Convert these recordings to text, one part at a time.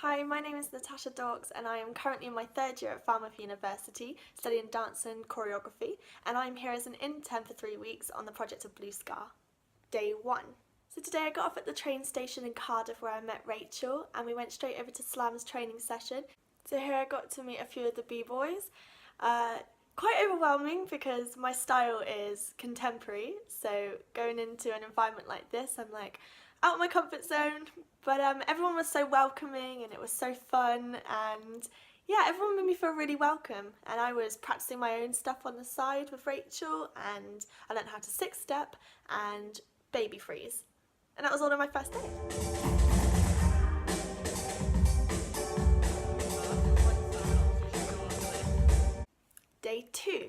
Hi, my name is Natasha Dawkes and I am currently in my third year at Falmouth University studying dance and choreography, and I'm here as an intern for 3 weeks on the project of Blue Scar. Day 1. So today I got off at the train station in Cardiff where I met Rachel and we went straight over to Slam's training session. So here I got to meet a few of the b-boys. Quite overwhelming because my style is contemporary, so going into an environment like this I'm like out of my comfort zone, but everyone was so welcoming and it was so fun, and yeah, everyone made me feel really welcome, and I was practicing my own stuff on the side with Rachel, and I learned how to six-step and baby freeze, and that was all on my first day. Day 2.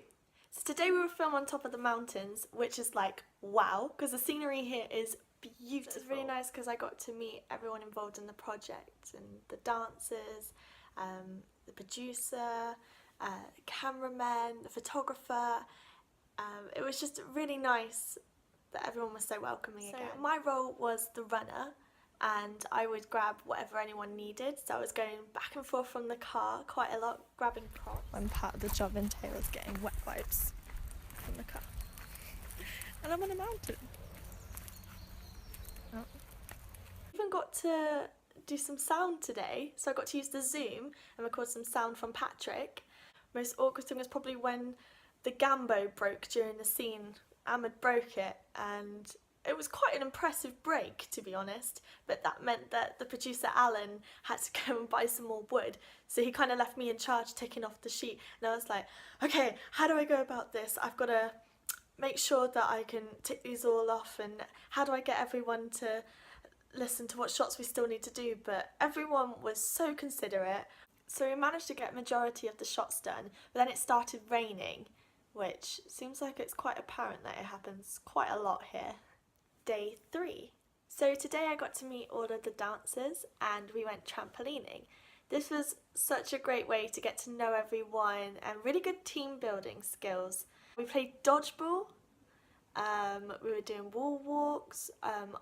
So today we were filmed on top of the mountains, which is like wow, because the scenery here is beautiful. It was really nice because I got to meet everyone involved in the project, and the dancers, the producer, the cameraman, the photographer. It was just really nice that everyone was so welcoming again. So my role was the runner, and I would grab whatever anyone needed. So I was going back and forth from the car quite a lot, grabbing props. One part of the job entails getting wet wipes from the car. And I'm on a mountain. Oh. I even got to do some sound today, so I got to use the Zoom and record some sound from Patrick. Most awkward thing was probably when the gambo broke during the scene. Ahmed broke it, and it was quite an impressive break, to be honest, but that meant that the producer Alan had to go and buy some more wood, so he kind of left me in charge ticking off the sheet, and I was like, okay, how do I go about this? I've got to make sure that I can tick these all off, and how do I get everyone to listen to what shots we still need to do? But everyone was so considerate, so we managed to get majority of the shots done, but then it started raining, which seems like it's quite apparent that it happens quite a lot here. Day 3. So today I got to meet all of the dancers and we went trampolining. This was such a great way to get to know everyone and really good team building skills. We played dodgeball, we were doing wall walks,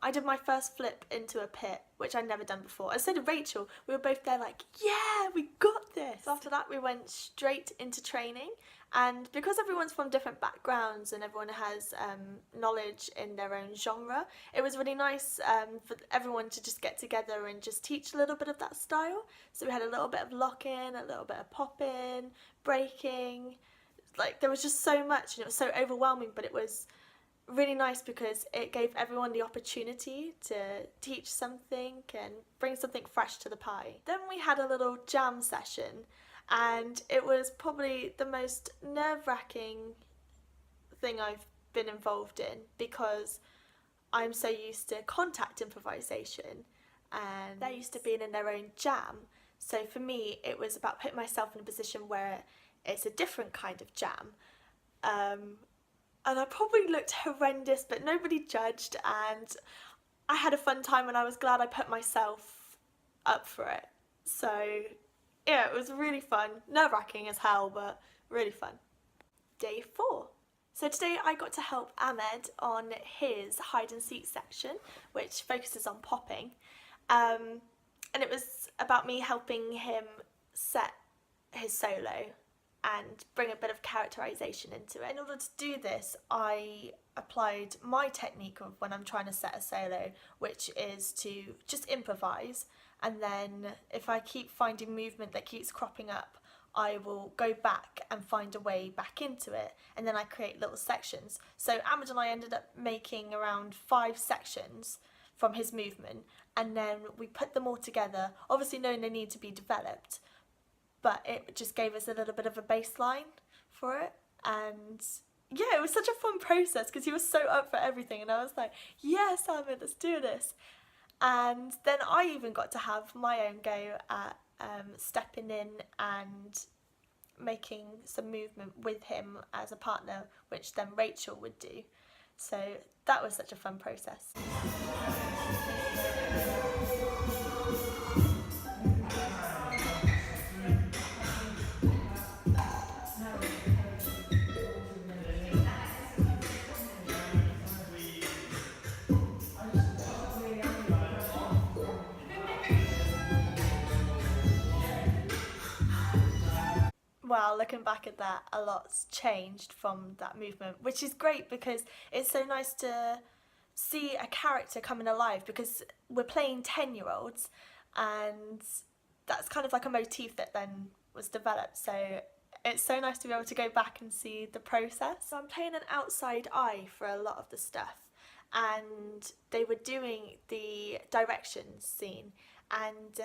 I did my first flip into a pit, which I'd never done before. I said to Rachel, we were both there like, yeah, we got this! So after that we went straight into training, and because everyone's from different backgrounds and everyone has knowledge in their own genre, it was really nice for everyone to just get together and just teach a little bit of that style. So we had a little bit of lock-in, a little bit of pop-in, breaking. Like, there was just so much and it was so overwhelming, but it was really nice because it gave everyone the opportunity to teach something and bring something fresh to the pie. Then we had a little jam session, and it was probably the most nerve-wracking thing I've been involved in because I'm so used to contact improvisation and they're used to being in their own jam. So for me it was about putting myself in a position where it's a different kind of jam. And I probably looked horrendous, but nobody judged, and I had a fun time and I was glad I put myself up for it. So yeah, it was really fun. Nerve-wracking as hell, but really fun. Day 4. So today I got to help Ahmed on his hide and seek section, which focuses on popping. And it was about me helping him set his solo and bring a bit of characterization into it. In order to do this, I applied my technique of when I'm trying to set a solo, which is to just improvise, and then if I keep finding movement that keeps cropping up, I will go back and find a way back into it, and then I create little sections. So Ahmed and I ended up making around 5 sections from his movement, and then we put them all together, obviously knowing they need to be developed, but it just gave us a little bit of a baseline for it. And yeah, it was such a fun process because he was so up for everything, and I was like, yes, Ahmed, let's do this. And then I even got to have my own go at stepping in and making some movement with him as a partner, which then Rachel would do. So that was such a fun process. Wow, looking back at that, a lot's changed from that movement, which is great because it's so nice to see a character coming alive because we're playing 10-year-olds and that's kind of like a motif that then was developed. So it's so nice to be able to go back and see the process. So I'm playing an outside eye for a lot of the stuff, and they were doing the directions scene, and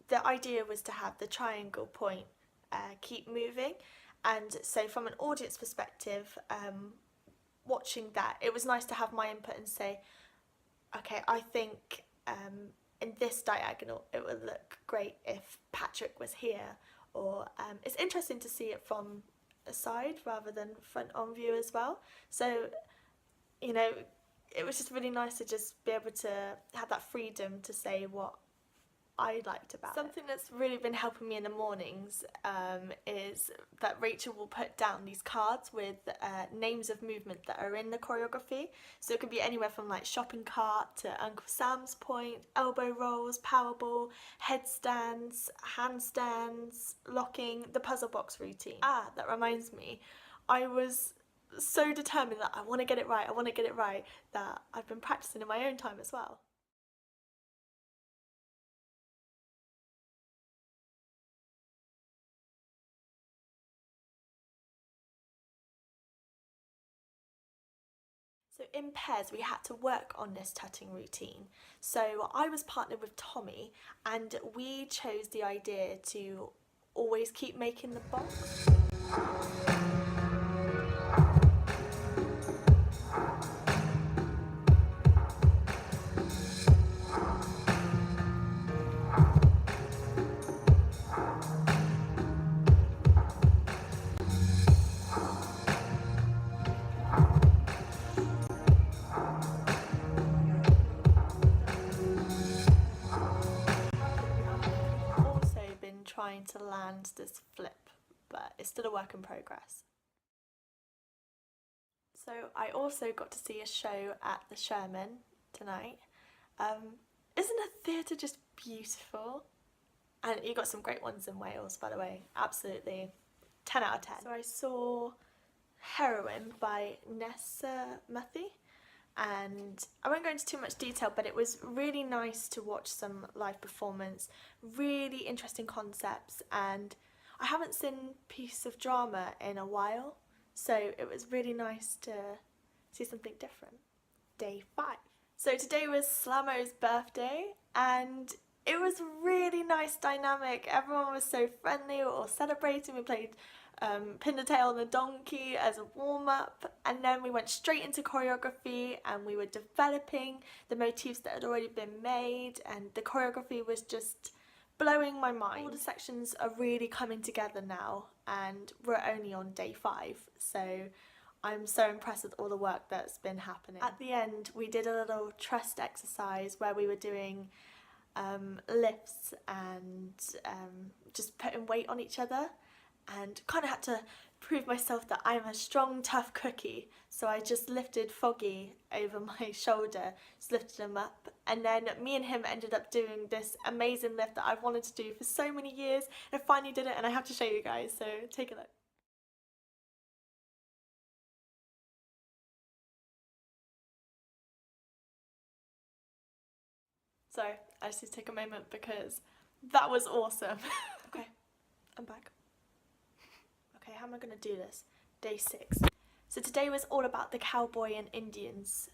the idea was to have the triangle point keep moving, and so from an audience perspective, watching that, it was nice to have my input and say, okay, I think in this diagonal it would look great if Patrick was here, or it's interesting to see it from a side rather than front on view as well. So, you know, it was just really nice to just be able to have that freedom to say what I liked about Something that's really been helping me in the mornings is that Rachel will put down these cards with names of movement that are in the choreography. So it could be anywhere from like shopping cart to Uncle Sam's point, elbow rolls, powerball, headstands, handstands, locking, the puzzle box routine. That reminds me, I was so determined that I want to get it right, that I've been practicing in my own time as well. So in pairs we had to work on this tutting routine. So I was partnered with Tommy and we chose the idea to always keep making the box. Trying to land this flip, but it's still a work in progress. So I also got to see a show at the Sherman tonight. Isn't a theatre just beautiful? And you got some great ones in Wales, by the way, absolutely 10 out of 10. So I saw Heroine by Nessa Muthie, and I won't go into too much detail, but it was really nice to watch some live performance, really interesting concepts, and I haven't seen piece of drama in a while, so it was really nice to see something different. Day 5. So today was Slamo's birthday, and it was really nice dynamic. Everyone was so friendly, we were all celebrating, we played pin the tail on the donkey as a warm-up, and then we went straight into choreography and we were developing the motifs that had already been made, and the choreography was just blowing my mind. All the sections are really coming together now and we're only on day 5, so I'm so impressed with all the work that's been happening. At the end we did a little trust exercise where we were doing lifts and just putting weight on each other, and kind of had to prove myself that I'm a strong, tough cookie. So I just lifted Foggy over my shoulder, just lifted him up, and then me and him ended up doing this amazing lift that I've wanted to do for so many years, and I finally did it, and I have to show you guys, so take a look. So I just need to take a moment because that was awesome. Okay, I'm back. Okay, how am I going to do this? Day 6. So today was all about the cowboy and Indians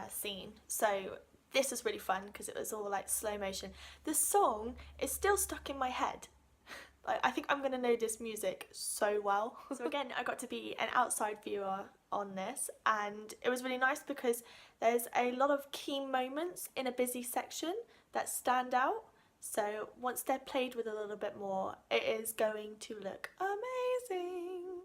scene. So this was really fun because it was all like slow motion. The song is still stuck in my head. Like, I think I'm going to know this music so well. So again, I got to be an outside viewer on this, and it was really nice because there's a lot of key moments in a busy section that stand out. So once they're played with a little bit more, it is going to look amazing.